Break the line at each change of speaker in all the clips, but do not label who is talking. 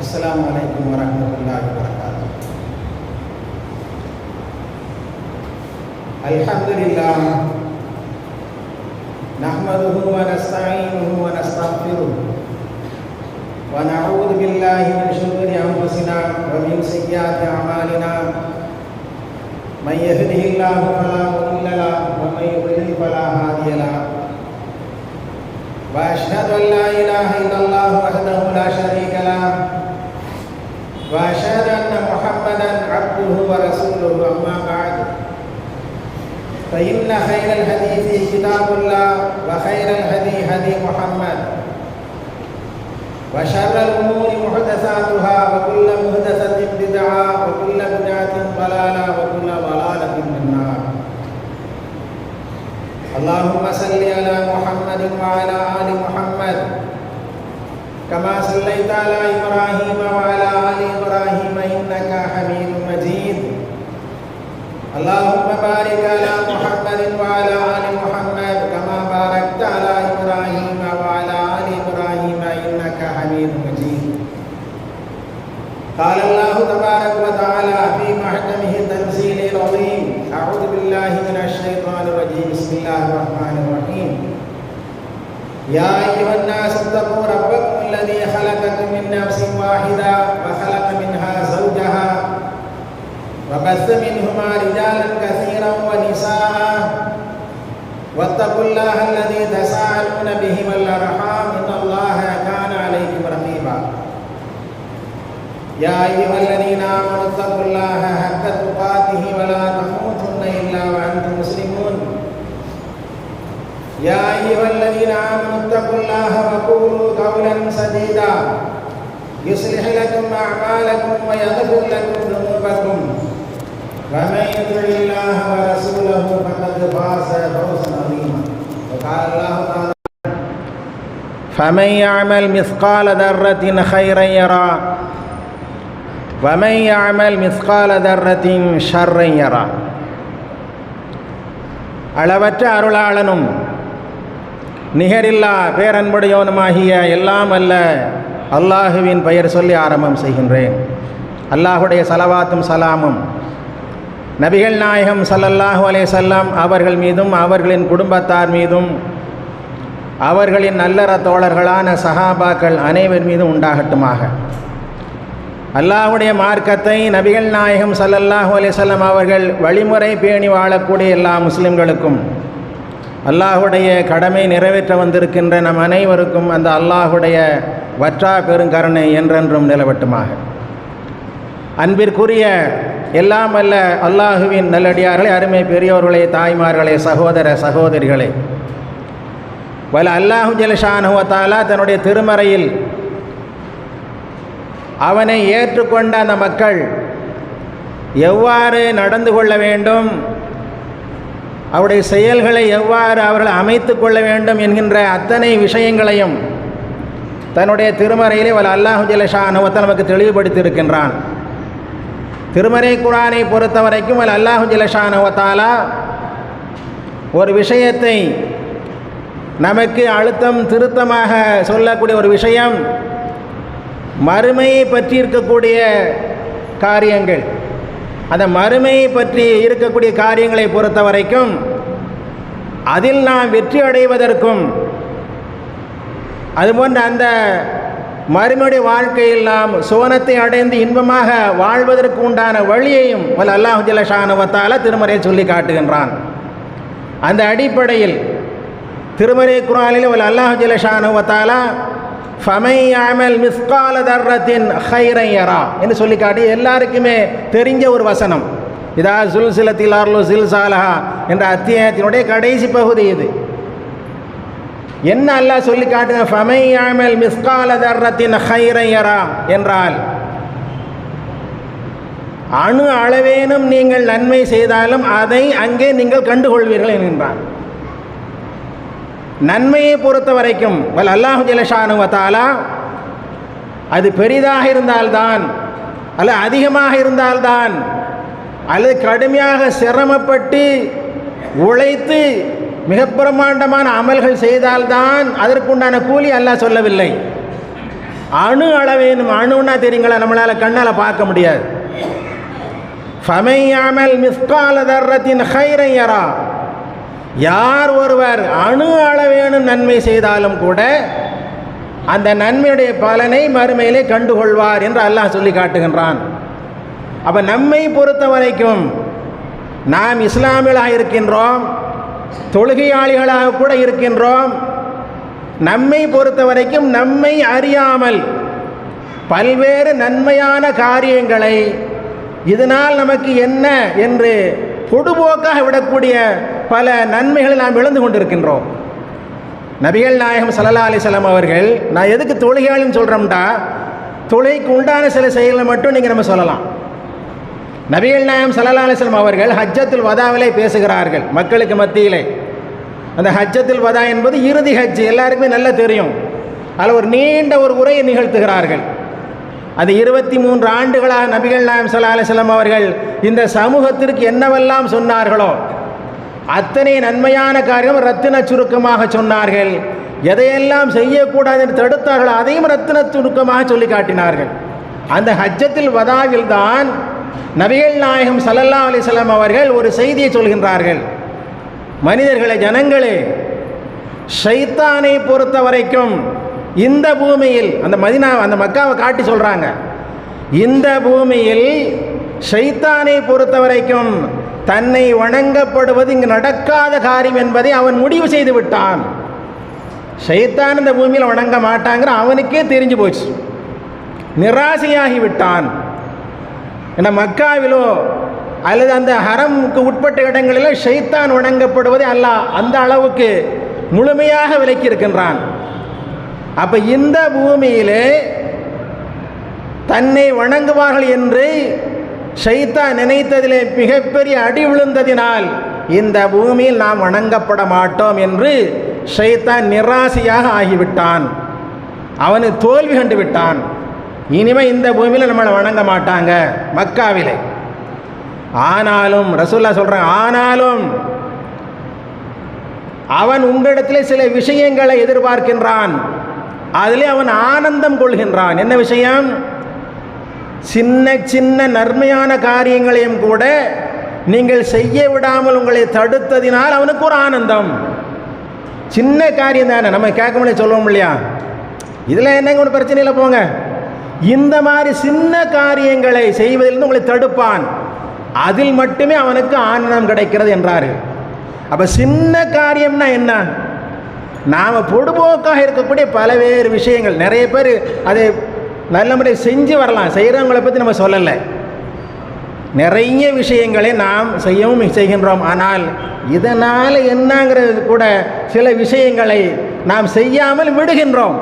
அஸ்ஸலாமு அலைக்கும் வரஹ்மத்துல்லாஹி வபரகாத்துஹு. அல்ஹம்துலில்லாஹ் நஹ்மதுஹு வ நஸ்தஈனுஹு வ நஸ்தக்ஃபிருஹு வ நஊது பில்லாஹி மின் ஷுரூரி அன்ஃபுஸினா வ மின் ஸய்யிஆத்தி அமாலினா மன் யஹ்திஹில்லாஹு ஃபலா முضில்ல லஹு வ மன் யுضلل ஃபலா ஹாதிய லஹு وأشهد أن لا إله إلا الله وحده لا شريك له وأشهد أن محمدا عبده ورسوله أما بعد فإن خير الحديث كتاب الله وخير الهدي هدي محمد وشر الأمور محدثاتها وكل محدثة بدعة وكل بدعة ضلالة وكل ضلالة في النار. اللهم صل على محمد وعلى آل محمد كما صليت على إبراهيم وعلى آل إبراهيم إنك حميد مجيد. اللهم بارك على محمد وعلى آل محمد كما باركت على إبراهيم وعلى آل إبراهيم إنك حميد مجيد. قال الله تبارك وتعالى في محكمه التنزيل العظيم: أعوذ بالله من الشيطان الرجيم. بسم الله الرحمن الرحيم. يا أيها الناس اتقوا ربكم الذي خلقكم من نفس واحدة وخلق منها زوجها وبث منهما رجالا كثيرا ونساء واتقوا الله الذي تساءلون به والأرحام إن الله كان عليكم رقيبا. يا أيها الذين آمنوا اتقوا الله حق تقاته ولا تموتن إلا وأنتم مسلمون. يا أيها الذين آمنوا اتقوا الله وقولوا قولا سديدا يصلح لكم أعمالكم ويغفر لكم ذنوبكم ومن يطع الله ورسوله فقد فاز فوزا عظيما. وقال الله تعالى: فمن يعمل مثقال ذرة خيرا يرى ومن يعمل مثقال ذرة شرا يرى. அளவற்ற அருளாளனும் நிகரில்லா பேரன்புடையவனுமாகிய எல்லாம் அல்ல அல்லாஹுவின் பெயர் சொல்லி ஆரம்பம் செய்கின்றேன். அல்லாஹுடைய ஸலவாத்தும் சலாமும் நபிகள் நாயகம் ஸல்லல்லாஹு அலைஹி வஸல்லம் அவர்கள் மீதும் அவர்களின் குடும்பத்தார் மீதும் அவர்களின் நல்லற தோழர்களான சஹாபாக்கள் அனைவர் மீதும் உண்டாகட்டுமாக. அல்லாஹுடைய மார்க்கத்தை நபிகள் நாயகம் ஸல்லல்லாஹு அலைஹி வஸல்லம் அவர்கள் வழிமுறை பேணி வாழக்கூடிய எல்லா முஸ்லிம்களுக்கும் அல்லாஹுடைய கடமை நிறைவேற்ற வந்திருக்கின்ற நம் அனைவருக்கும் அந்த அல்லாஹுடைய வற்றா பெருங்கருணை என்றென்றும் நிலவட்டுமாக. அன்பிற்குரிய எல்லாம் அல்ல அல்லாஹுவின் நல்லடியார்களே, அருமை பெரியோர்களே, தாய்மார்களே, சகோதர சகோதரிகளே, வல அல்லாஹு ஜல்லஷானஹு வ தஆலா தன்னுடைய திருமறையில் அவனை ஏற்றுக்கொண்ட அந்த மக்கள் எவ்வாறு நடந்து கொள்ள வேண்டும், அவருடைய செயல்களை எவ்வாறு அவர்கள் அமைத்து கொள்ள வேண்டும் என்கின்ற அத்தனை விஷயங்களையும் தன்னுடைய திருமறையிலே வல அல்லாஹு ஜல்லஷானஹு வ தஆலா நமக்கு தெளிவுபடுத்தி இருக்கின்றான். திருமறை குர்ஆனை பொறுத்த வரைக்கும் வல அல்லாஹு ஜல்லஷானஹு வ தஆலா ஒரு விஷயத்தை நமக்கு அழுத்தம் திருத்தமாக சொல்லக்கூடிய ஒரு விஷயம் மறுமையை பற்றி இருக்கக்கூடிய காரியங்கள். அந்த மறுமையை பற்றி இருக்கக்கூடிய காரியங்களை பொறுத்த வரைக்கும் அதில் நாம் வெற்றி அடைவதற்கும் அதுபோன்ற அந்த மறுமையுடைய வாழ்க்கையில் நாம் சுவனத்தை அடைந்து இன்பமாக வாழ்வதற்கு உண்டான வழியையும் வல்ல அல்லாஹு ஜல்லஷானஹு வ தஆலா திருமறையை சொல்லி காட்டுகின்றான். அந்த அடிப்படையில் திருமறை குர்ஆனில் வல்ல அல்லாஹு ஜல்லஷானஹு வ தஆலா ஃபமை யஅமல் மிஸ்கால தர்ரத்தின் கைரன் யரா என்று சொல்லி காட்டி எல்லாருக்குமே தெரிஞ்ச ஒரு வசனம். இதா சுல்சிலத்தில் அர்லு சில்சாலஹா என்ற அத்தியாயத்தினுடைய கடைசி பகுதி இது. என்ன அல்லாஹ் சொல்லி காட்டுங்க? ஃபமை யஅமல் மிஸ்கால தர்ரத்தின் கைரன் யரா என்றால் அணு அளவேனும் நீங்கள் நன்மை செய்தாலும் அதை அங்கே நீங்கள் கண்டுகொள்வீர்கள் என்கின்றான். நன்மையை பொறுத்த வரைக்கும் வல் அல்லாஹு ஜல்லஷானஹு வ தஆலா அது பெரிதாக இருந்தால்தான் அல்லது அதிகமாக இருந்தால்தான் அல்லது கடுமையாக சிரமப்பட்டு உழைத்து மிக பிரமாண்டமான அமல்கள் செய்தால்தான் அதற்குண்டான கூலி அல்லாஹ் சொல்லவில்லை. அணு அளவேனும், அணுன்னா தெரியுங்களா, நம்மளால் கண்ணால் பார்க்க முடியாது. ஃபமையாமல் மிஸ்கால தர்ரத்தின் ஹைரன் யரா, யார் ஒருவர் அணு அளவேனும் நன்மை செய்தாலும் கூட அந்த நன்மையுடைய பலனை மறுமையிலே கண்டுகொள்வார் என்று அல்லாஹ் சொல்லி காட்டுகின்றான். அப்போ நம்மை பொறுத்த வரைக்கும் நாம் இஸ்லாமியர்களாக இருக்கின்றோம், தொழுகையாளிகளாக கூட இருக்கின்றோம். நம்மை பொறுத்த வரைக்கும் நம்மை அறியாமல் பல்வேறு நன்மையான காரியங்களை இதனால் நமக்கு என்ன என்று பொதுபோக்காக விடக்கூடிய பல நன்மைகளை நாம் இழந்து கொண்டிருக்கின்றோம். நபிகள் நாயகம் ஸல்லல்லாஹு அலைஹி வஸல்லம் அவர்கள், நான் எதுக்கு தொழுகையாளின்னு சொல்கிறோம்டா, தொழுகைக்கு உண்டான சில செயல்களை மட்டும் நீங்கள் நம்ம சொல்லலாம். நபிகள் நாயகம் ஸல்லல்லாஹு அலைஹி வஸல்லம் அவர்கள் ஹஜ்ஜத்துல் வதாவிலே பேசுகிறார்கள் மக்களுக்கு மத்தியிலே. அந்த ஹஜ்ஜத்துல் வதா என்பது இறுதி ஹஜ், எல்லாருக்குமே நல்லா தெரியும். அதில் ஒரு நீண்ட ஒரு உரையை நிகழ்த்துகிறார்கள். அது 23 ஆண்டுகளாக நபிகள் நாயகம் ஸல்லல்லாஹு அலைஹி வஸல்லம் அவர்கள் இந்த சமூகத்திற்கு என்னவெல்லாம் சொன்னார்களோ அத்தனை நன்மையான காரியம் ரத்தின சுருக்கமாக சொன்னார்கள். எதையெல்லாம் செய்யக்கூடாது என்று தடுத்தார்களோ அதையும் ரத்தின சுருக்கமாக சொல்லி காட்டினார்கள். அந்த ஹஜ்ஜத்துல் வதாவில் தான் நபிகள் நாயகம் ஸல்லல்லாஹு அலைஹி வஸல்லம் அவர்கள் ஒரு செய்தியை சொல்கின்றார்கள். மனிதர்களே, ஜனங்களே, ஷைத்தானை பொறுத்த வரைக்கும் இந்த பூமியில், அந்த மதீனா அந்த மக்காவை காட்டி சொல்கிறாங்க, இந்த பூமியில் ஷைத்தானை பொறுத்த வரைக்கும் தன்னை வணங்கப்படுவது இங்கு நடக்காத காரியம் என்பதை அவன் முடிவு செய்து விட்டான். ஷைத்தான் இந்த பூமியில் வணங்க மாட்டாங்கிற அவனுக்கே தெரிஞ்சு போச்சு, நிராசையாகி விட்டான். ஏன்னா மக்காவிலோ அல்லது அந்த ஹரமுக்கு உட்பட்ட இடங்களில் ஷைத்தான் வணங்கப்படுவதை அல்லாஹ் அந்த அளவுக்கு முழுமையாக விலக்கி இருக்கின்றான். அப்போ இந்த பூமியிலே தன்னை வணங்குவார்கள் என்று ஷைத்தான் நினைத்ததிலே மிகப்பெரிய அடி விழுந்ததினால் இந்த பூமியில் நாம் வணங்கப்பட மாட்டோம் என்று ஷைத்தான் நிராசையாக ஆகிவிட்டான். அவனு தோல்வி கண்டு விட்டான். இனிமேல் இந்த பூமியில் நம்மளை வணங்க மாட்டாங்க மக்காவிலே. ஆனாலும் ரசூலுல்லாஹ் சொல்கிறாங்க, ஆனாலும் அவன் உங்களிடத்தில் சில விஷயங்களை எதிர்பார்க்கின்றான், அதிலே அவன் ஆனந்தம் கொள்கின்றான். என்ன விஷயம்? சின்ன சின்ன நன்மையான காரியங்களையும் கூட நீங்கள் செய்ய விடாமல் உங்களை தடுத்ததினால் அவனுக்கு ஒரு ஆனந்தம். சின்ன காரியம் தானே, நம்ம கேட்க முடியாது, சொல்லுவோம் இல்லையா, இதில் என்னங்க ஒரு பிரச்சனை இல்லை போங்க. இந்த மாதிரி சின்ன காரியங்களை செய்வதிலிருந்து உங்களை தடுப்பான், அதில் மட்டுமே அவனுக்கு ஆனந்தம் கிடைக்கிறது என்றார்கள். அப்போ சின்ன காரியம்னா என்ன? நாம் பொடுபோக்காக இருக்கக்கூடிய பல்வேறு விஷயங்கள், நிறைய பேர் அதை நல்ல முறையில் செஞ்சு வரலாம், செய்கிறவங்களை பற்றி நம்ம சொல்லலை. நிறைய விஷயங்களை நாம் செய்யவும் செய்கின்றோம். ஆனால் இதனால் என்னங்கிறது கூட சில விஷயங்களை நாம் செய்யாமல் விடுகின்றோம்.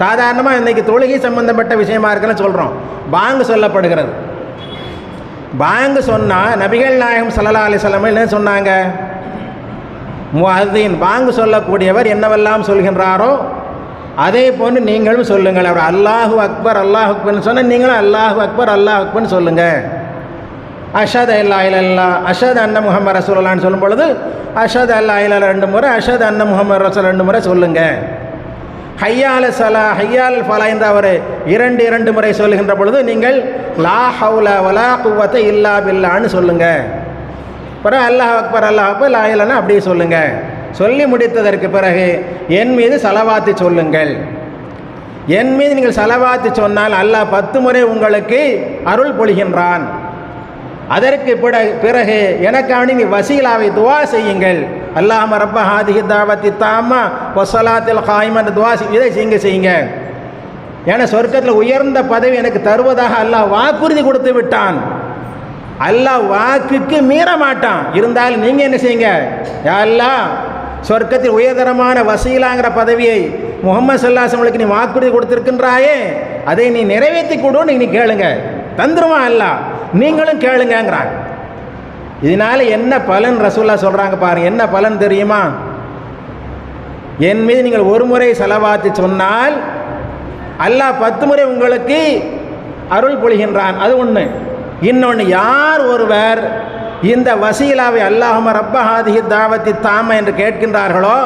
சாதாரணமாக இன்றைக்கி தொழுகை சம்பந்தப்பட்ட விஷயமா இருக்குன்னு சொல்கிறோம். பாங்கு சொல்லப்படுகிறது. பாங்கு சொன்னால் நபிகள் நாயகம் ஸல்லல்லாஹு அலைஹி வஸல்லம் என்ன சொன்னாங்க? முஅத்தின், பாங்கு சொல்லக்கூடியவர் என்னவெல்லாம் சொல்கின்றாரோ அதே போன்று நீங்களும் சொல்லுங்கள். அவர் அல்லாஹு அக்பர் அல்லாஹ் அக்பர்னு சொன்னால் நீங்களும் அல்லாஹு அக்பர் அல்லாஹ் அக்பர்னு சொல்லுங்கள். அஷஹது அல்லா இல்லல்லா, அஷஹது அன்ன முஹம்மது ரசூலுல்லாஹ்னு சொல்லும் பொழுது அஷஹது அல்லா இல்லல்லா 2 முறை, அஷஹது அன்ன முஹம்மது ரசூல் 2 முறை சொல்லுங்கள். ஹய்யால் சலா ஹய்யால் ஃபலா என்று அவர் 2 முறை சொல்லுகின்ற பொழுது நீங்கள் லா ஹவுல வலா குவத்த இல்லா பில்லான்னு சொல்லுங்கள். பிறகு அல்லாஹ் அக்பர் அல்லாஹ் அக்பர் லா இல்லைன்னா அப்படியே சொல்லுங்கள். சொல்லி முடித்ததற்கு பிறகு என் மீது சலவாத்து சொல்லுங்கள். என் மீது நீங்கள் சலவாத்து சொன்னால் அல்லாஹ் 10 முறை உங்களுக்கு அருள் பொழிகின்றான். அதற்கு பிறகு எனக்காக நீங்கள் வசீலாவை துவா செய்யுங்கள். அல்லாஹும்ம ரப்ப ஹாதிஹி தாவத்தி தாம்மா வஸ்ஸலாத்தில் காயிமா என்ற துவா இதை செய்யுங்க. ஏன்னா சொர்க்கத்தில் உயர்ந்த பதவி எனக்கு தருவதாக அல்லாஹ் வாக்குறுதி கொடுத்து விட்டான். அல்லாஹ் வாக்குக்கு மீற மாட்டான். இருந்தாலும் நீங்கள் என்ன செய்யுங்க, யா அல்லாஹ் சொர்க்கத்தில் உயர்தரமான வசீலாங்கிற பதவியை முஹம்மது ஸல்லல்லாஹு அலைஹி வஸல்லம் நீ வாக்குறுதி கொடுத்துருக்கின்றாயே, அதை நீ நிறைவேற்றி கொடுன்னு நீ கேளுங்க, தந்துருவான் அல்லாஹ், நீங்களும் கேளுங்கிறாங்க. இதனால் என்ன பலன் ரசூலுல்லாஹ் சொல்கிறாங்க பாருங்கள். என்ன பலன் தெரியுமா? என் மீது நீங்கள் 1 முறை சலவாத்து சொன்னால் அல்லாஹ் 10 முறை உங்களுக்கு அருள் பொழிகின்றான். அது ஒன்று. இன்னொன்று, யார் ஒருவர் இந்த வசீலாவை அல்லாஹும்ம ரப்ப ஹாதிஹி தாவத்தி தாம்மா என்று கேட்கின்றார்களோ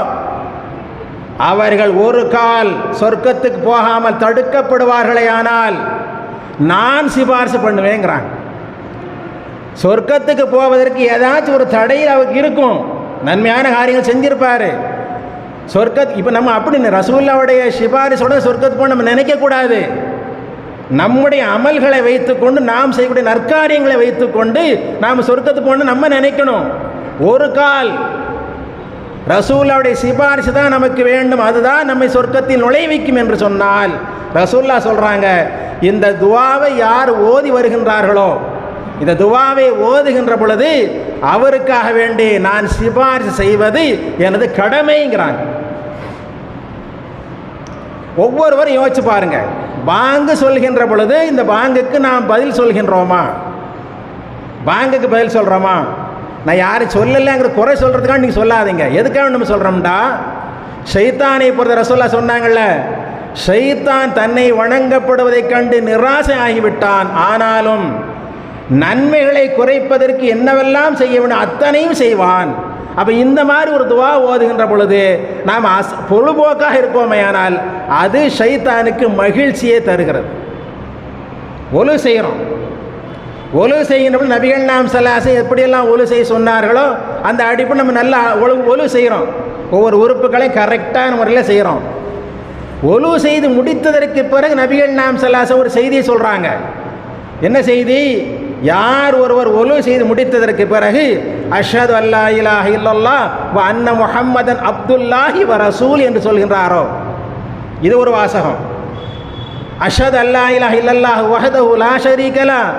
அவர்கள் ஒரு கால் சொர்க்கத்துக்கு போகாமல் தடுக்கப்படுவார்களே ஆனால் நான் சிபாரிசு பண்ணுவேங்கிறாங்க. சொர்க்கத்துக்கு போவதற்கு ஏதாச்சும் ஒரு தடையில் அவருக்கு இருக்கும், நன்மையான காரியங்கள் செஞ்சிருப்பாரு. இப்போ நம்ம அப்படின்னு ரசூலுல்லாவுடைய சிபாரிசோட சொர்க்கத்துக்கு போக நம்ம நினைக்கக்கூடாது. நம்முடைய அமல்களை வைத்துக்கொண்டு, நாம் செய்யக்கூடிய நற்காரியங்களை வைத்துக்கொண்டு நாம் சொர்க்கத்துக்கு போகணும் நம்ம நினைக்கணும். ஒரு கால் ரசூலுல்லாவுடைய சிபாரிசு தான் நமக்கு வேண்டும், அதுதான் நம்மை சொர்க்கத்தில் நுழைவிக்கும் என்று சொன்னால், ரசூலுல்லாஹ் சொல்கிறாங்க, இந்த துவாவை யார் ஓதி வருகின்றார்களோ, இந்த துவாவை ஓதுகின்ற பொழுது அவருக்காக வேண்டி நான் சிபாரிசு செய்வது எனது கடமைங்கிறாங்க. ஒவ்வொருவரும் யோசிச்சு பாருங்க, பாங்கு சொல்கின்ற பொழுது இந்த பாங்குக்கு நாம் பதில் சொல்கின்றோமா? பாங்குக்கு பதில் சொல்கிறோமா? நான் யாரும் சொல்லலைங்கிற குறை சொல்கிறதுக்காக நீங்கள் சொல்லாதீங்க. எதுக்காக நம்ம சொல்கிறோம்டா, ஷைத்தானை பொறுத்த ரசூலுல்லாஹ் சொன்னாங்கள்ல, ஷைத்தான் தன்னை வணங்கப்படுவதைக் கண்டு நிராசை ஆகிவிட்டான், ஆனாலும் நன்மைகளை குறைப்பதற்கு என்னவெல்லாம் செய்ய வேண்டும் அத்தனையும் செய்வான். அப்போ இந்த மாதிரி ஒரு துவா ஓதுகின்ற பொழுது நாம் பொழுதுபோக்காக இருப்போமே, ஆனால் அது ஷைத்தானுக்கு மகிழ்ச்சியை தருகிறது. ஒலு செய்கிறோம், ஒலு செய்கின்ற பொழுது நபிகள் நாம் ஸல்லல்லாஹு எப்படியெல்லாம் ஒலு செய்ய சொன்னார்களோ அந்த அடிப்படை நம்ம நல்லா ஒலு செய்கிறோம். ஒவ்வொரு உறுப்புகளையும் கரெக்டான முறையில் செய்கிறோம். ஒலு செய்து முடித்ததற்கு பிறகு நபிகள் நாம் ஸல்லல்லாஹு ஒரு செய்தியை சொல்கிறாங்க. என்ன செய்தி? யார் ஒருவர் ஒலு செய்து முடித்ததற்கு பிறகு அஷ்ஹது அல்லா இலாஹ இல்லல்லாஹ் வ அன்ன முஹம்மதன் அப்துல்லாஹி வ ரசூல் என்று சொல்கின்றாரோ, இது ஒரு வாசகம். அஷ்ஹது அல்லா இலாஹ இல்லல்லாஹ் வஹ்தஹு லா ஷரீக லஹ்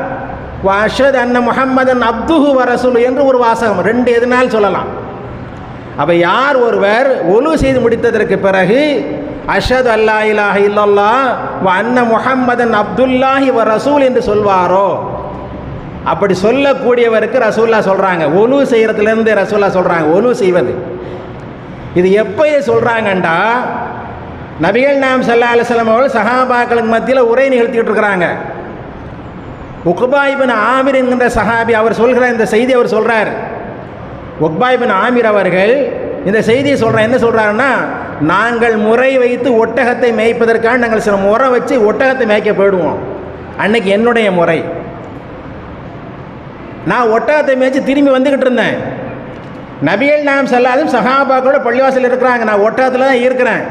வ அஷ்ஹது அன்ன முஹம்மதன் அப்துஹு வ ரசூல் என்று ஒரு வாசகம். ரெண்டு எதுனாலும் சொல்லலாம். அப்போ யார் ஒருவர் ஒலு செய்து முடித்ததற்கு பிறகு அஷ்ஹது அல்லா இலாஹ இல்லல்லாஹ் வ அன்ன முஹம்மதன் அப்துல்லாஹி வ ரசூல் என்று சொல்வாரோ, அப்படி சொல்லக்கூடியவருக்கு ரசூலுல்லாஹ் சொல்கிறாங்க, ஒலு செய்கிறதுலேருந்து ரசூலுல்லாஹ் சொல்கிறாங்க ஒலு செய்வது. இது எப்போ சொல்கிறாங்கண்டா, நபிகள் நாம் ஸல்லல்லாஹு அலைஹி வஸல்லம் அவர்கள் சஹாபாக்களுக்கு மத்தியில் உரை நிகழ்த்திக்கிட்டு இருக்கிறாங்க. உக்பா இப்னு ஆமிர் என்கின்ற சஹாபி அவர் சொல்கிற இந்த செய்தி அவர் சொல்கிறார். உக்பா இப்னு ஆமிர் அவர்கள் இந்த செய்தியை சொல்கிறார். என்ன சொல்கிறாருன்னா, நாங்கள் முறை வைத்து ஒட்டகத்தை மேய்ப்பதற்காக நாங்கள் சில முறை வச்சு ஒட்டகத்தை மேய்க்க போயிடுவோம். அன்னைக்கு என்னுடைய முறை, நான் ஒட்டகத்தை மேய்ச்சி திரும்பி வந்துக்கிட்டு இருந்தேன். நபிகள் நாம் ஸல்லல்லாஹு சஹாபாக்களோட பள்ளிவாசல் இருக்கிறாங்க, நான் ஒட்டகத்தில் தான் இருக்கிறேன்.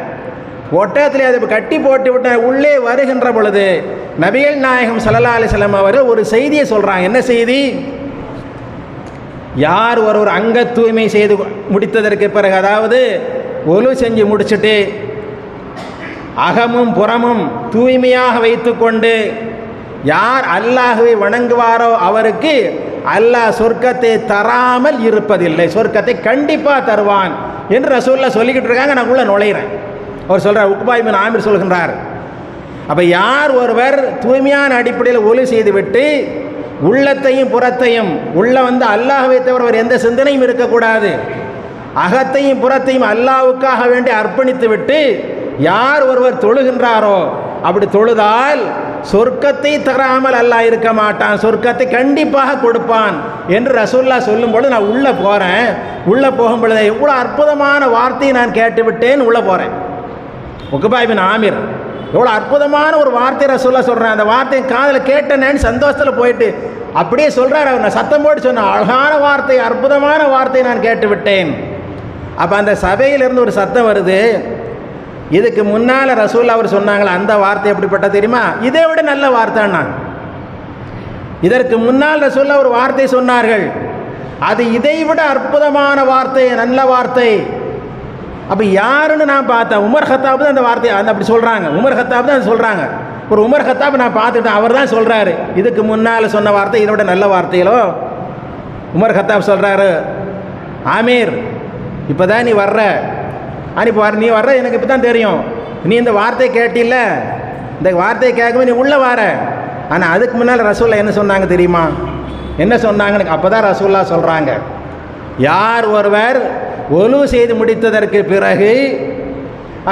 ஒட்டகத்தில் அதை கட்டி போட்டு விட்டேன். உள்ளே வருகின்ற பொழுது நபிகள் நாயகம் ஸல்லல்லாஹு அலைஹி வஸல்லம் அவர்கள் ஒரு செய்தியை சொல்கிறாங்க. என்ன செய்தி? யார் ஒரு அங்க தூய்மை செய்து முடித்ததற்கு பிறகு, அதாவது ஒலு செஞ்சு முடிச்சுட்டு அகமும் புறமும் தூய்மையாக வைத்து கொண்டு யார் அல்லாஹ்வை வணங்குவாரோ அவருக்கு அல்லாஹ் சொர்க்கத்தை தராமல் இருப்பதில்லை, சொர்க்கத்தை கண்டிப்பாக தருவான் என்று ரசூலுல்லாஹ் சொல்லிக்கிட்டு இருக்காங்க. நான் உள்ள நுழைகிறேன். அவர் சொல்கிறார், உக்பா இப்னு ஆமிர் சொல்கின்றார். அப்போ யார் ஒருவர் தூய்மையான அடிப்படையில் ஒலு செய்துவிட்டு உள்ளத்தையும் புறத்தையும், உள்ள அல்லாஹ்வை தவிர எந்த சிந்தனையும் இருக்கக்கூடாது, அகத்தையும் புறத்தையும் அல்லாஹ்வுக்காக வேண்டி அர்ப்பணித்து விட்டு யார் ஒருவர் தொழுகின்றாரோ, அப்படி தொழுதால் சொர்க்கத்தை தராமல் அல்லாஹ் இருக்க மாட்டான், சொர்க்கத்தை கண்டிப்பாக கொடுப்பான் என்று ரசூலுல்லாஹ் சொல்லும்பொழுது நான் உள்ளே போகிறேன். உள்ளே போகும் பொழுது எவ்வளோ அற்புதமான வார்த்தையை நான் கேட்டுவிட்டேன். உள்ளே போகிறேன். உக்பா இப்னு ஆமிர் எவ்வளோ அற்புதமான ஒரு வார்த்தை ரசூலுல்லாஹ் சொல்கிறேன். அந்த வார்த்தையை காதில் கேட்டேன்னு சந்தோஷத்தில் போயிட்டு அப்படியே சொல்கிறார். அவர் நான் சத்தம் போட்டு சொன்னேன், அழகான வார்த்தை, அற்புதமான வார்த்தையை நான் கேட்டு விட்டேன். அப்போ அந்த சபையிலிருந்து ஒரு சத்தம் வருது, இதுக்கு முன்னால் ரசூலுல்லாஹ் அவர் சொன்னாங்களே அந்த வார்த்தை எப்படிப்பட்ட தெரியுமா? இதை விட நல்ல வார்த்தைன்னா, இதற்கு முன்னால் ரசூலுல்லாஹ் ஒரு வார்த்தை சொன்னார்கள், அது இதை விட அற்புதமான வார்த்தை, நல்ல வார்த்தை. அப்போ யாருன்னு நான் பார்த்தேன், உமர் கத்தாப் தான் அந்த வார்த்தை அப்படி சொல்கிறாங்க. உமர் கத்தாப் தான் சொல்கிறாங்க. ஒரு உமர் கத்தாப் நான் பார்த்துட்டேன், அவர் தான் சொல்கிறாரு இதுக்கு முன்னால் சொன்ன வார்த்தை இதை விட நல்ல வார்த்தைகளோ. உமர் கத்தாப் சொல்கிறாரு, ஆமீர் இப்போ தான் நீ வர்ற, இப்போ நீ வர்ற எனக்கு இப்போ தான் தெரியும், நீ இந்த வார்த்தையை கேட்டில்ல, இந்த வார்த்தையை கேட்கும்போது நீ உள்ளே வர. ஆனால் அதுக்கு முன்னால் ரசூலுல்லாஹ் என்ன சொன்னாங்க தெரியுமா? என்ன சொன்னாங்கன்னு அப்போ தான் ரசூலுல்லாஹ் சொல்கிறாங்க, யார் ஒருவர் ஒலு செய்து முடித்ததற்கு பிறகு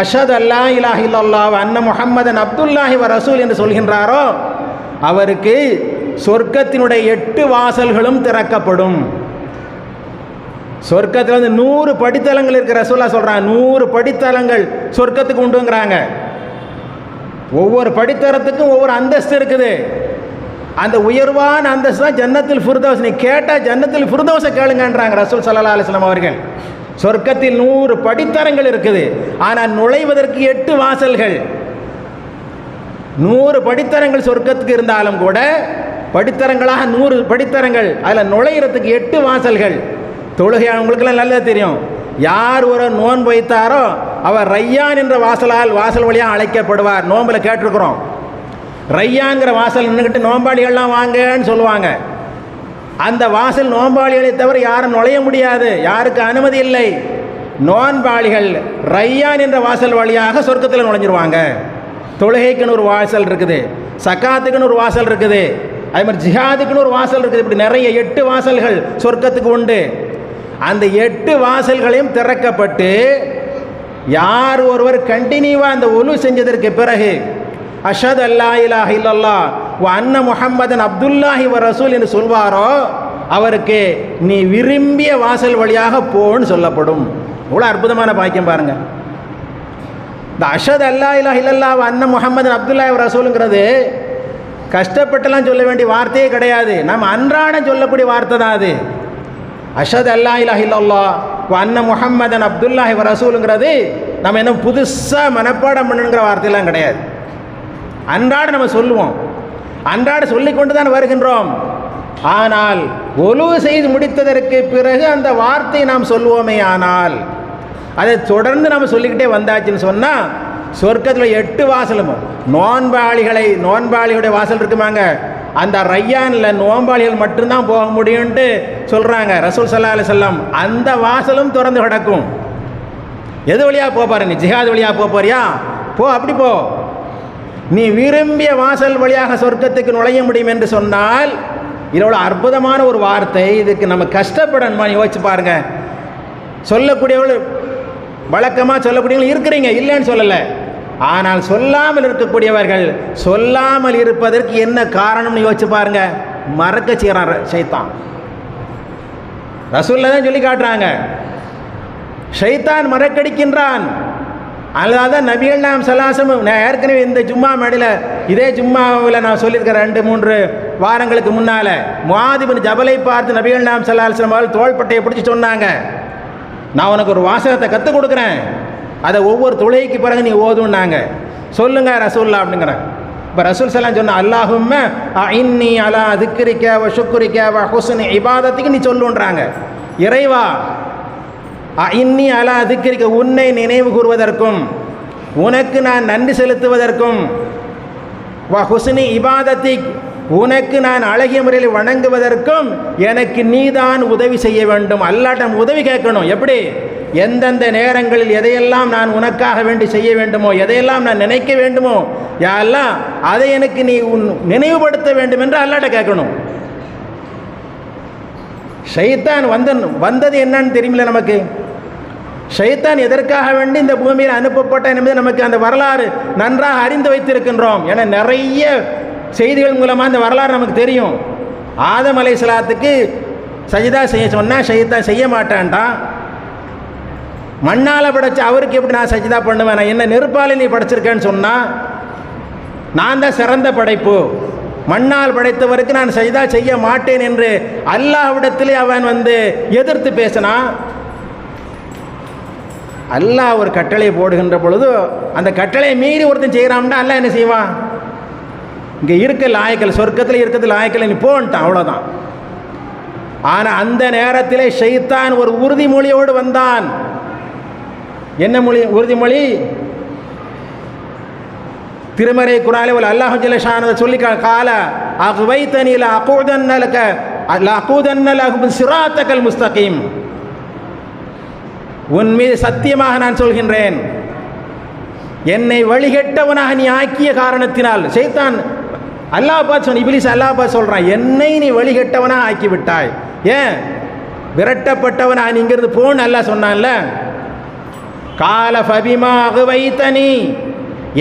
அஷ்ஹது அல்லா இலாஹ இல்லல்லாஹ் வ அன்ன முஹம்மதன் அப்துல்லாஹி வ ரசூல் என்று சொல்கின்றாரோ அவருக்கு சொர்க்கத்தினுடைய 8 வாசல்களும் திறக்கப்படும். சொர்க்கத்தில் வந்து 100 படித்தலங்கள் இருக்கிற ரசூலுல்லாஹ் சொல்கிறாங்க. 100 படித்தலங்கள் சொர்க்கத்துக்கு உண்டுங்கிறாங்க. ஒவ்வொரு படித்தரத்துக்கும் ஒவ்வொரு அந்தஸ்து இருக்குது. அந்த உயர்வான அந்தஸ்து தான் ஜன்னத்துல் ஃபிர்தௌஸ். நீ கேட்டால் ஜன்னத்துல் ஃபிர்தௌஸை கேளுங்கன்றாங்க ரசூல் ஸல்லல்லாஹு அலைஹி வஸல்லம் அவர்கள். சொர்க்கத்தில் 100 படித்தரங்கள் இருக்குது. ஆனால் நுழைவதற்கு 8 வாசல்கள். 100 படித்தரங்கள் சொர்க்கத்துக்கு இருந்தாலும் கூட படித்தரங்களாக 100 படித்தரங்கள், அதில் நுழையிறதுக்கு 8 வாசல்கள். தொழுகையானவங்களுக்கெல்லாம் நல்லா தெரியும். யார் ஒரு நோன்பு வைத்தாரோ அவர் ரையான் என்ற வாசல் வழியாக அழைக்கப்படுவார். நோம்பில் கேட்டிருக்கிறோம். ரையான்கிற வாசல் நின்றுக்கிட்டு நோம்பாளிகள்லாம் வாங்கன்னு சொல்லுவாங்க. அந்த வாசல் நோம்பாளிகளை தவிர யாரும் நுழைய முடியாது, யாருக்கு அனுமதி இல்லை. நோன்பாளிகள் ரையான் என்ற வாசல் வழியாக சொர்க்கத்தில் நுழைஞ்சிருவாங்க. தொழுகைக்குன்னு ஒரு வாசல் இருக்குது, சக்காத்துக்குன்னு ஒரு வாசல் இருக்குது, அதே மாதிரி ஜிஹாதுக்குன்னு ஒரு வாசல் இருக்குது. இப்படி நிறைய 8 வாசல்கள் சொர்க்கத்துக்கு உண்டு. அந்த 8 வாசல்களையும் திறக்கப்பட்டு யார் ஒருவர் கண்டினியூவாக அந்த ஒலு செஞ்சதற்கு பிறகு அஷ்ஹது அல்லா இலாஹ இல்லல்லாஹ் வ அன்ன முஹம்மதன் அப்துல்லாஹி வ ரசூல் என்று சொல்வாரோ அவருக்கு நீ விரும்பிய வாசல் வழியாக போன்னு சொல்லப்படும். இவ்வளோ அற்புதமான பாக்கியம் பாருங்கள். இந்த அஷ்ஹது அல்லா இலாஹ இல்லல்லாஹ் வ அன்ன முஹம்மதன் அப்துல்லாஹி வ ரசூலுங்கிறது கஷ்டப்பட்டுலாம் சொல்ல வேண்டிய வார்த்தையே கிடையாது. நம்ம அன்றாடம் சொல்லக்கூடிய வார்த்தை தான் அது. அஷ்ஹது அல்லா இலாஹ இல்லல்லாஹ் வ அன்ன முஹம்மதன் அப்துல்லாஹி வ ரசூலுங்கிறது நம்ம என்ன புதுசாக மனப்பாடம் பண்ணுங்கிற வார்த்தையெல்லாம் கிடையாது. அன்றாட நம்ம சொல்லுவோம், அன்றாட சொல்லிக்கொண்டு தான் வருகின்றோம். ஆனால் ஒலு செய்து முடித்ததற்கு பிறகு அந்த வார்த்தையை நாம் சொல்லுவோமே, ஆனால் அதை தொடர்ந்து நம்ம சொல்லிக்கிட்டே வந்தாச்சுன்னு சொன்னால் சொர்க்கத்தில் 8 வாசலும் நோன்பாளிகளுடைய வாசல் இருக்குமாங்க. அந்த ரையானில் நோன்பாளிகள் மட்டும்தான் போக முடியும்ட்டு சொல்கிறாங்க ரசூல் ஸல்லல்லாஹு அலைஹி வஸல்லம். அந்த வாசலும் திறந்து கிடக்கும். எது வழியாக போப்பாரு? நீ ஜிஹாத் வழியாக போறியா? போ, அப்படி போ. நீ விரும்பிய வாசல் வழியாக சொர்க்கத்துக்கு நுழைய முடியும் என்று சொன்னால் இதோட அற்புதமான ஒரு வார்த்தை. இதுக்கு நம்ம கஷ்டப்படணுமா? யோசிச்சு பாருங்க. சொல்லக்கூடியவர்கள் வழக்கமாக சொல்லக்கூடியவர்கள் இருக்கிறீங்க, இல்லைன்னு சொல்லலை. ஆனால் சொல்லாமல் இருக்கக்கூடியவர்கள் சொல்லாமல் இருப்பதற்கு என்ன காரணம்னு யோசிச்சு பாருங்க. மறக்க செய்கிறான் ஷைத்தான். ரசூலுல்லாஹ் தான் சொல்லி காட்டுறாங்க, ஷைத்தான் மறக்கடிக்கின்றான். அதனால தான் நபிகள் நாயகம் ஸல்லல்லாஹு அலைஹி வஸல்லம், நான் ஏற்கனவே இந்த ஜும்மா மேடையில் இதே ஜும்மாவில் நான் சொல்லியிருக்கிறேன் 2-3 வாரங்களுக்கு முன்னால், முஆத் இப்னு ஜபலை பார்த்து நபிகள் நாயகம் ஸல்லல்லாஹு அலைஹி வஸல்லம் அவர்கள் தோள்பட்டையை பிடிச்சி சொன்னாங்க, நான் உனக்கு ஒரு வாசகத்தை கற்றுக் கொடுக்குறேன், அதை ஒவ்வொரு தொழுகைக்கு பிறகு நீ ஓதுன்னாங்க. சொல்லுங்க ரசூலுல்லாஹ் அப்படிங்கிறேன். இப்போ ரசூல் ஸல்லல்லாஹு சொன்ன அல்லாஹும்ம அஇன்னி அலா திக்ரிக வ ஷுக்ரிக வ ஹுஸ்னி இபாதத்திக்கு நீ சொல்லுன்றாங்க. இறைவா, அஇன்னி அலா திக்ரிக, உன்னை நினைவு கூறுவதற்கும் உனக்கு நான் நன்றி செலுத்துவதற்கும், வ ஹுஸ்னி இபாதத்திக், உனக்கு நான் அழகிய முறையில் வணங்குவதற்கும் எனக்கு நீதான் உதவி செய்ய வேண்டும். அல்லாஹ்விடம் உதவி கேட்கணும். எப்படி? எந்தெந்த நேரங்களில் எதையெல்லாம் நான் உனக்காக வேண்டி செய்ய வேண்டுமோ, எதையெல்லாம் நான் நினைக்க வேண்டுமோ, யா அல்லாஹ் அதை எனக்கு நீ நினைவுபடுத்த வேண்டும் என்று அல்லாஹ்ட்ட கேட்கணும். ஷைத்தான் வந்தது என்னன்னு தெரியுமில்ல நமக்கு. ஷைத்தான் எதற்காக வேண்டி இந்த பூமியில் அனுப்பப்பட்ட என்பது நமக்கு அந்த வரலாறு நன்றாக அறிந்து வைத்திருக்கின்றோம். ஏன்னா நிறைய செய்திகள் மூலமாக அந்த வரலாறு நமக்கு தெரியும். ஆதம் அலைஹிஸ்ஸலாத்துக்கு சஜிதா செய்ய சொன்னால் ஷைத்தான் செய்ய மாட்டான்டான். மண்ணால் படைச்ச அவருக்கு எப்படி நான் சஜிதா பண்ணுவேன்? நான் என்ன நெருப்பால் நீ படைச்சிருக்கேன்னு சொன்னால் நான் தான் சிறந்த படைப்பு, மண்ணால் படைத்தவருக்கு நான் சஜிதா செய்ய மாட்டேன் என்று அல்லாஹ்விடத்திலே அவன் எதிர்த்து பேசினான். அல்லாஹ் ஒரு கட்டளை போடுகின்ற பொழுது அந்த கட்டளையை மீறி ஒருத்தன் செய்கிறான்னா அல்லாஹ் என்ன செய்வான்? இங்கே இருக்க லாயக்கல், சொர்க்கத்தில் இருக்கிறது லாயக்கல், நீ போன்ட்டான், அவ்வளோதான். ஆனால் அந்த நேரத்திலே ஷைத்தான் ஒரு உறுதிமொழியோடு வந்தான். என்ன மொழி? உறுதிமொழி. திருமறை குர்ஆனில் அல்லாஹ் ஜல்ல ஷானஹு சொல்லி கால அக்வைதனி லஅகூதன்ன லஹும் சிராத்தகல் முஸ்தகீம், உன் மீது சத்தியமாக நான் சொல்கின்றேன், என்னை வழிகெட்டவனாக நீ ஆக்கிய காரணத்தினால். ஷைத்தான் அல்லாஹ் பார்த்து சொன்ன, இப்லீஸ் அல்லாஹ் பார்த்து சொல்கிறான், என்னை நீ வழிகெட்டவனாக ஆக்கி விட்டாய். ஏன்? விரட்டப்பட்டவனாக நீ இங்கிருந்து போன்னு அல்லாஹ் சொன்னான்ல. கால ஃபபிமா அக்வைதனி,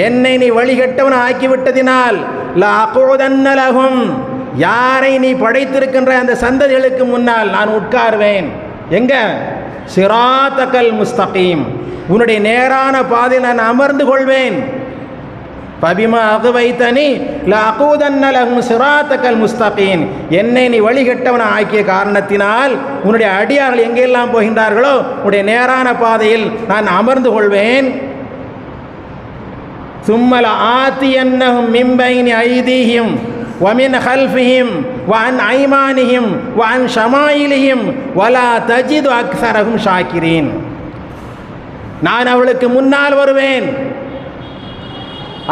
என்னை நீ வழிகட்டவன் ஆக்கிவிட்டதினால் லஅகூதன்ன லஹும், யாரை நீ படைத்திருக்கின்ற அந்த சந்ததிகளுக்கு முன்னால் நான் உட்காருவேன். எங்க? சிராத்தகல் முஸ்தகீம், உன்னுடைய நேரான பாதையில் நான் அமர்ந்து கொள்வேன். பபிமா அகுவைத்தனி லஅகூதன்ன லஹும் சிராத்தகல் முஸ்தகீம், என்னை நீ வழிகட்டவன ஆக்கிய காரணத்தினால் உன்னுடைய அடியார்கள் எங்கெல்லாம் போகின்றார்களோ உன்னுடைய நேரான பாதையில் நான் அமர்ந்து கொள்வேன். சும்மல ஆத்தியன்னஹும் மின் பைனி ஐதீஹிம் வமின் ஹல்ஃபிஹிம் வஅன் ஐமானிஹிம் வஅன் ஷமாயிலிஹிம் வலா தஜிது அக்ஸரஹும் ஷாக்கிரீன், நான் அவளுக்கு முன்னால் வருவேன்,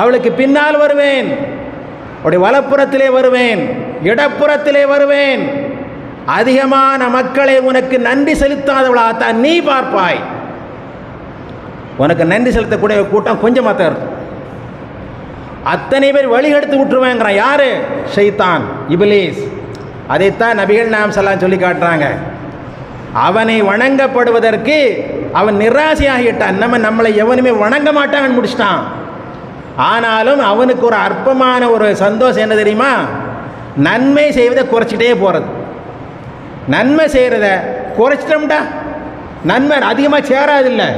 அவளுக்கு பின்னால் வருவேன், அவருடைய வலப்புறத்திலே வருவேன், இடப்புறத்திலே வருவேன். அதிகமான மக்களை உனக்கு நன்றி செலுத்தாதவளாகத்தான் நீ பார்ப்பாய். உனக்கு நன்றி செலுத்தக்கூடிய கூட்டம் கொஞ்சமாக தான் இருக்கும். அத்தனை பேர் வழிகெடுத்து விட்டுருவேங்கிறான். யாரு? ஷைத்தான், இப்லீஸ். அதைத்தான் நபிகள் நாயகம் ஸல்லல்லாஹு அலைஹி சொல்லி காட்டுறாங்க. அவனை வணங்கப்படுவதற்கு அவன் நிராசையாகிட்டான். நம்மளை எவனுமே வணங்க மாட்டான்னு முடிச்சிட்டான். ஆனாலும் அவனுக்கு ஒரு அற்பமான ஒரு சந்தோஷம் என்ன தெரியுமா? நன்மை செய்வதை குறைச்சிட்டே போகிறது. நன்மை செய்கிறத குறைச்சிட்டோம்டா நன்மை அதிகமாக சேராதில்லை.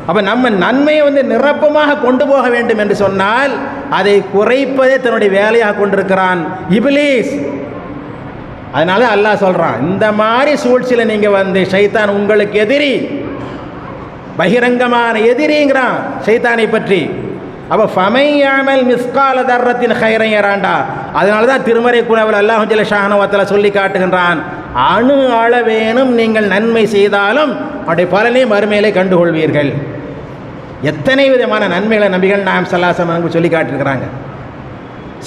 அப்போ நம்ம நன்மையை நிரப்பமாக கொண்டு போக வேண்டும் என்று சொன்னால் அதை குறைப்பதே தன்னுடைய வேலையாக கொண்டிருக்கிறான் இப்லீஸ். அதனால அல்லாஹ் சொல்கிறான், இந்த மாதிரி சூழ்ச்சியில் நீங்கள் ஷைத்தான் உங்களுக்கு எதிரி, பகிரங்கமான எதிரிங்கிறான் ஷைத்தானை பற்றி. அப்போ ஃபமையாமல் மிஸ்கால தர்ரத்தின் ஹைரன் யராண்டா. அதனால தான் திருமறை குணவில் அல்லாஹ் ஜல்ல ஷானஹு வ தஆலா சொல்லி காட்டுகின்றான், அணு அளவேனும் நீங்கள் நன்மை செய்தாலும் அவருடைய பலனை மறுமையிலே கண்டுகொள்வீர்கள். எத்தனை விதமான நன்மைகளை நபிகள் நாயகம் ஸல்லல்லாஹு அலைஹி வஸல்லம் சொல்லி காட்டியிருக்கிறாங்க.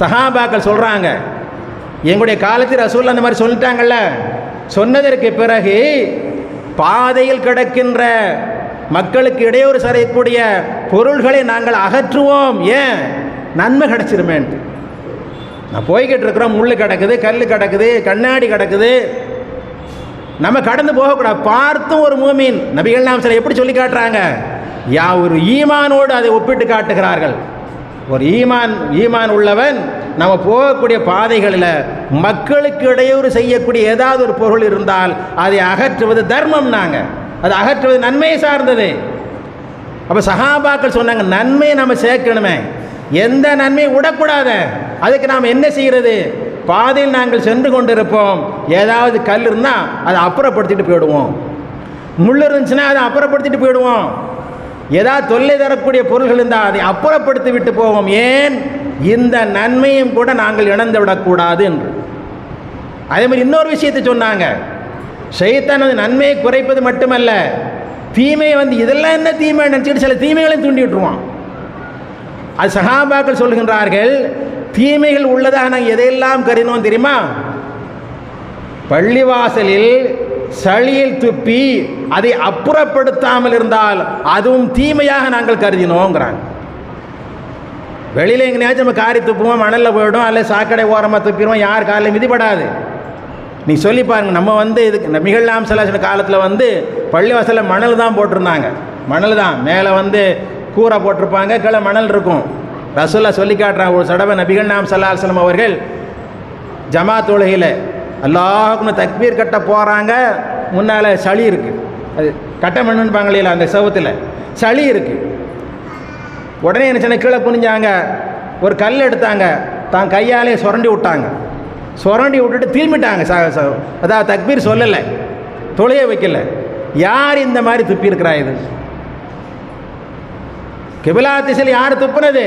சஹாபாக்கள் சொல்கிறாங்க, எங்களுடைய காலத்தில் ரசூல் அந்த மாதிரி சொல்லிட்டாங்கல்ல, சொன்னதற்கு பிறகு பாதையில் கிடக்கின்ற மக்களுக்கு இடையூறு செய்யக்கூடிய பொருள்களை நாங்கள் அகற்றுவோம். ஏன்? நன்மை கிடச்சிருமேன்ட்டு. நான் போய்கிட்டு இருக்கிறோம், முள் கிடக்குது, கல் கிடக்குது, கண்ணாடி கிடக்குது, நம்ம கடந்து போகக்கூடாது. பார்த்தும் ஒரு மூமின் நபிகள் நாயகம் ஸல்லல்லாஹு எப்படி சொல்லி காட்டுறாங்க? ஒரு ஈமானோடு அதை ஒப்பிட்டு காட்டுகிறார்கள். ஒரு ஈமான் உள்ளவன் நம்ம போகக்கூடிய பாதைகளில் மக்களுக்கு இடையூறு செய்யக்கூடிய ஏதாவது ஒரு பொருள் இருந்தால் அதை அகற்றுவது தர்மம். நாங்கள் அதை அகற்றுவது நன்மையை சார்ந்தது. அப்போ சஹாபாக்கள் சொன்னாங்க, நன்மையை நம்ம சேர்க்கணுமே, எந்த நன்மையை விடக்கூடாது. அதுக்கு நாம் என்ன செய்கிறது? பாதையில் நாங்கள் சென்று கொண்டிருப்போம், ஏதாவது கல் இருந்தால் அதை அப்புறப்படுத்திட்டு போயிடுவோம், முள் இருந்துச்சுன்னா அதை அப்புறப்படுத்திட்டு போயிடுவோம், ஏதாவது தொல்லை தரக்கூடிய பொருள்கள் இருந்தால் அதை அப்புறப்படுத்தி விட்டு போவோம். ஏன்? இந்த நன்மையும் கூட நாங்கள் இழந்து விடக்கூடாது என்று. அதே மாதிரி இன்னொரு விஷயத்தை சொன்னாங்க, ஷைத்தான் நன்மையை குறைப்பது மட்டுமல்ல, தீமையை இதெல்லாம் என்ன தீமை நினச்சிட்டு சில தீமைகளையும் தூண்டி விட்டுருவான். அது சஹாபாக்கள் சொல்கின்றார்கள், தீமைகள் உள்ளதாக நாங்கள் எதையெல்லாம் கருதினோம் தெரியுமா? பள்ளிவாசலில் சளியில் துப்பி அதை அப்புறப்படுத்தாமல் இருந்தால் அதுவும் தீமையாக நாங்கள் கருதினோங்கிறாங்க. வெளியில் எங்கேயாச்சும் நம்ம காரி துப்புவோம், மணலில் போயிடும், அல்ல சாக்கடை ஓரமாக துப்பிடுவோம், யார் காலில் மிதிப்படாது. நீ சொல்லி பாருங்கள், நம்ம இதுக்கு நபிகள் நாயகம் ஸல்லல்லாஹு அலைஹி வஸல்லம் காலத்தில் பள்ளிவாசலில் மணல் தான் போட்டிருந்தாங்க. மணல் தான், மேலே கூரை போட்டிருப்பாங்க, கீழே மணல் இருக்கும். ரசூலுல்லாஹ் சொல்லி காட்டுறாங்க, ஒரு தடவை நபிகள் நாயகம் ஸல்லல்லாஹு அலைஹி வஸல்லம் அவர்கள் ஜமாத் தொழுகையில் அல்லாஹ்வுக்கு தக்பீர் கட்ட போகிறாங்க. முன்னால் சளி இருக்குது, அது கட்ட மண்ணுன்னு இல்லையா, அந்த சவுத்தில் சளி இருக்குது. உடனே என்ன சொன்ன, கீழே குனிஞ்சாங்க, ஒரு கல் எடுத்தாங்க, தான் கையாலே சுரண்டி விட்டாங்க. சுரண்டி விட்டுட்டு திரும்பிட்டாங்க. அதாவது தக்பீர் சொல்லலை, தொலைய வைக்கல. யார் இந்த மாதிரி துப்பி இருக்கிறா? இது கிபிலா திசையில் யார் துப்புனது?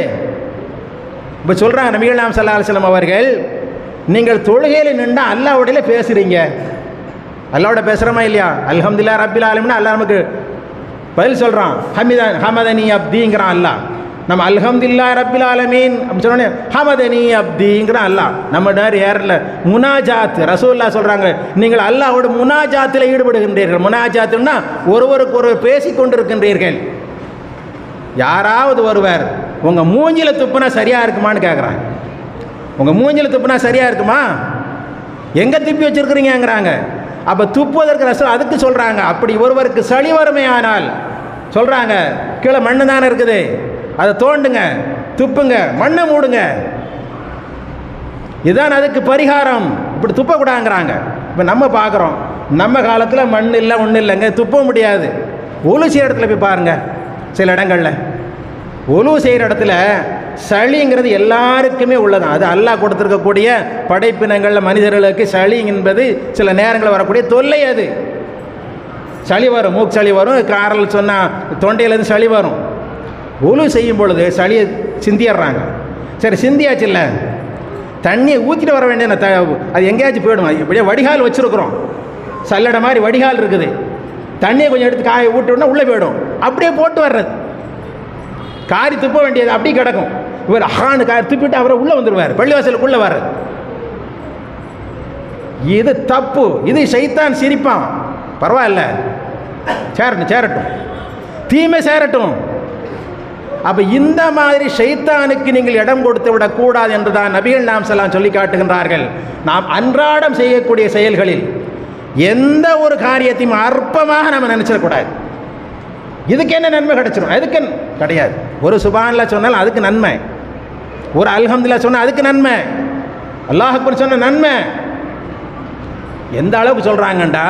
இப்போ சொல்கிறாங்க நபிகள் நாயகம் ஸல்லல்லாஹு அலைஹி வஸல்லம் அவர்கள், நீங்கள் தொழுகையில் நின்று அல்லாஹ்வுடைய பேசுகிறீங்க, அல்லாஹ்வோட பேசுகிறோமா இல்லையா? அல்ஹம்துலில்லாஹி ரப்பில் ஆலமீன் அல்லாஹ் நமக்கு பதில் சொல்கிறான். ஹமதனி அப்திங்கிறான் அல்லாஹ். நம்ம அல்ஹம்துலில்லாஹி ரப்பில் ஆலமீன் அப்படி சொன்னோன்னே ஹமதனி அப்திங்கிறான் அல்லாஹ். நம்ம ஏறல முனாஜாத். ரசூலுல்லாஹ் சொல்கிறாங்க, நீங்கள் அல்லாஹ்வோட முனாஜாத்தில் ஈடுபடுகின்றீர்கள். முனாஜாத்துன்னா ஒருவருக்கு ஒருவர் பேசி கொண்டிருக்கின்றீர்கள். யாராவது ஒருவர் உங்கள் மூஞ்சில் துப்புனா சரியாக இருக்குமான்னு கேட்குறாங்க. உங்கள் மூஞ்சில் துப்புனா சரியாக இருக்குமா? எங்கே துப்பி வச்சுருக்குறீங்கிறாங்க. அப்போ துப்புவதற்கு ரசூல் அதுக்கு சொல்கிறாங்க, அப்படி ஒருவருக்கு சளி வறுமையானால் சொல்கிறாங்க, கீழே மண்ணு தானே இருக்குது, அதை தோண்டுங்க, துப்புங்க, மண்ணை மூடுங்க, இதுதான் அதுக்கு பரிகாரம். இப்படி துப்பக்கூடாங்கிறாங்க. இப்போ நம்ம பார்க்குறோம், நம்ம காலத்தில் மண் இல்லை ஒன்றும் இல்லைங்க, துப்ப முடியாது. ஒலு செய்கிற இடத்துல போய் பாருங்கள், சில இடங்களில் ஒலு செய்கிற இடத்துல சளிங்கிறது எல்லாருக்குமே உள்ளதான். அது அல்லாஹ் கொடுத்துருக்கக்கூடிய படைப்பினங்களில் மனிதர்களுக்கு சளி என்பது சில நேரங்களில் வரக்கூடிய தொல்லை. அது சளி வரும், மூக்கு சளி வரும், காரல் சொன்னால் தொண்டையிலேருந்து சளி வரும். ஒலு செய்யும் பொழுது சளியை சிந்திடுறாங்க. சரி, சிந்தியாச்சு இல்லை, தண்ணியை ஊற்றிட்டு வர வேண்டிய அது எங்கேயாச்சும் போயிடும். இப்படியே வடிகால் வச்சுருக்குறோம், சல்லடை மாதிரி வடிகால் இருக்குது. தண்ணியை கொஞ்சம் எடுத்து காய ஊட்டோன்னா உள்ளே போயிடும். அப்படியே போட்டு வர்றது, காரி துப்ப வேண்டியது அப்படியே கிடக்கும். இவர் ஹானு காரி துப்பிட்டு அவரை உள்ளே வந்துடுவார், பள்ளிவாசலுக்குள்ளே வர்றது. இது தப்பு. இது ஷைத்தான் சிரிப்பான். பரவாயில்ல, சேரட்டும், தீமை சேரட்டும். அப்போ இந்த மாதிரி ஷைத்தானுக்கு நீங்கள் இடம் கொடுத்து விடக்கூடாது என்று தான் நபிகள் நாம் ஸல்லல்லாஹு சொல்லி காட்டுகின்றார்கள். நாம் அன்றாடம் செய்யக்கூடிய செயல்களில் எந்த ஒரு காரியத்தையும் அற்பமாக நம்ம நினச்சிடக்கூடாது. இதுக்கு என்ன நன்மை கிடைச்சிடும், அதுக்கு கிடையாது. ஒரு சுப்ஹானல்லாஹ் சொன்னால் அதுக்கு நன்மை, ஒரு அல்ஹம்துலில்லாஹ் சொன்னால் அதுக்கு நன்மை, அல்லாஹ் அக்பர் சொன்ன நன்மை. எந்த அளவுக்கு சொல்கிறாங்கண்டா,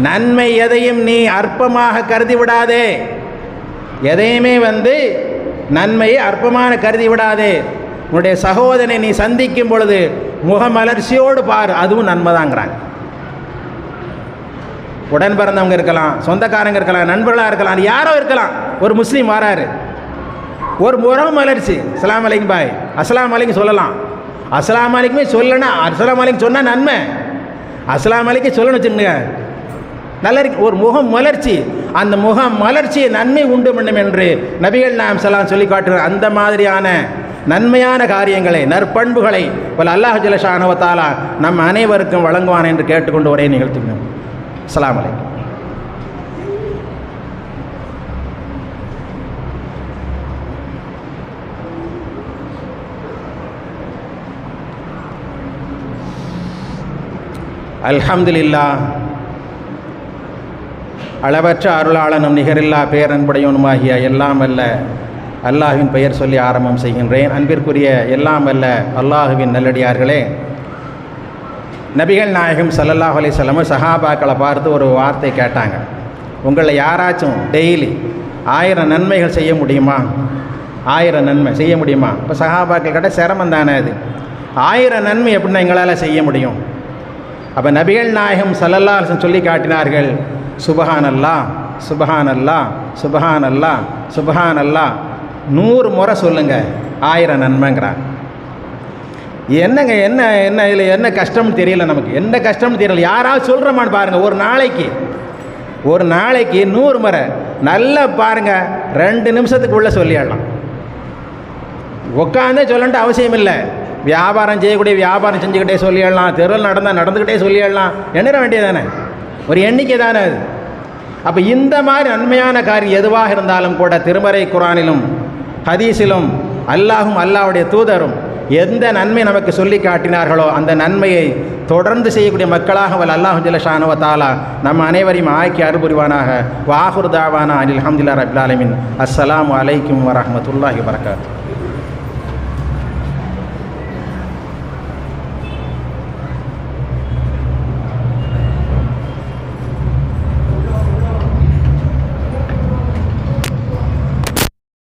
நன்மை எதையும் நீ அற்பமாக கருதி விடாதே. எதையுமே நன்மையை அற்பமான கருதி விடாதே. உன்னுடைய சகோதரனை நீ சந்திக்கும் பொழுது முகமலர்ச்சியோடு பார், அதுவும் நன்மை தாங்கிறாங்க. உடன் பிறந்தவங்க இருக்கலாம், சொந்தக்காரங்க இருக்கலாம், நண்பர்களாக இருக்கலாம், யாரோ இருக்கலாம். ஒரு முஸ்லீம் வராரு, ஒரு முகமலர்ச்சி, அஸ்ஸலாமு அலைக்கும் பாய், அஸ்ஸலாமு அலைக்கும் சொல்லலாம். அஸ்ஸலாமு அலைக்குமே சொல்லனா, அஸ்ஸலாமு அலைக்கும் சொன்னால் நன்மை. அஸ்ஸலாமு அலைக்கும் சொல்லணும்னு வச்சுருங்க, நல்ல இருக்கு. ஒரு முகம் மலர்ச்சி, அந்த முகம் மலர்ச்சியை நன்மை உண்டு பண்ணும் என்று நபிகள் நாயகம் ஸல்லல்லாஹு அலைஹி சொல்லி காட்டுகிறார். அந்த மாதிரியான நன்மையான காரியங்களை, நற்பண்புகளை அல்லாஹ் ஜல்ல ஷானஹு வ தஆலா நம் அனைவருக்கும் வழங்குவான் என்று கேட்டுக்கொண்டு ஒரே நிகழ்த்துகிறேன். அஸ்ஸலாமு அலைக்கும். அல்ஹம்துலில்லாஹ். அளவற்ற அருளாளனும் நிகரில்லா பேரன்புடையவனுமாகிய எல்லாம் வல்ல அல்லாஹ்வின் பெயர் சொல்லி ஆரம்பம் செய்கின்றேன். அன்பிற்குரிய எல்லாம் வல்ல அல்லாஹுவின் நல்லடியார்களே, நபிகள் நாயகம் ஸல்லல்லாஹு அலைஹி வஸல்லம் சஹாபாக்களை பார்த்து ஒரு வார்த்தை கேட்டாங்க. உங்களை யாராச்சும் டெய்லி 1000 நன்மைகள் செய்ய முடியுமா? 1000 நன்மை செய்ய முடியுமா? இப்போ சஹாபாக்கள் கிட்ட சிரமம் தானே அது. 1000 நன்மை எப்படின்னா எங்களால் செய்ய முடியும். அப்போ நபிகள் நாயகம் ஸல்லல்லாஹு அலைஹி வஸல்லம் சொல்லி காட்டினார்கள், சுபஹானல்லாஹ் சுபஹானல்லாஹ் சுபஹானல்லாஹ் சுபஹானல்லாஹ் 100 முறை சொல்லுங்கள், 1000 நன்மைங்கிறாங்க. என்னங்க என்ன என்ன இதில் என்ன கஷ்டம்னு தெரியல, நமக்கு என்ன கஷ்டம்னு தெரியல. யாராவது சொல்கிறோமான்னு பாருங்கள். ஒரு நாளைக்கு 100 முறை நல்லா பாருங்கள், 2 நிமிஷத்துக்கு உள்ளே சொல்லிடலாம். உட்காந்தே சொல்லணுன்ட்டு அவசியம் இல்லை. வியாபாரம் செய்யக்கூடிய வியாபாரம் செஞ்சுக்கிட்டே சொல்லிடலாம், தெருவில் நடந்தால் நடந்துக்கிட்டே சொல்லிடலாம். எண்ணிட வேண்டியது தானே, ஒரு எண்ணிக்கை தானே அது. அப்போ இந்த மாதிரி நன்மையான காரியம் எதுவாக இருந்தாலும் கூட திருமறை குர்ஆனிலும் ஹதீஸிலும் அல்லாஹும் அல்லாஹ்வுடைய தூதரும் எந்த நன்மை நமக்கு சொல்லி காட்டினார்களோ அந்த நன்மையை தொடர்ந்து செய்யக்கூடிய மக்களாக அல்லாஹ் ஜல்ல ஷானஹு வ தஆலா நம்ம அனைவரையும் ஆக்கி அருள்புரிவானாக. வ ஆகிரு தாவானா அனில் ஹம்துலில்லாஹி ரப்பில் ஆலமீன். அஸ்ஸலாமு அலைக்கும் வரஹ்மத்துல்லாஹி வபரகாத்துஹு.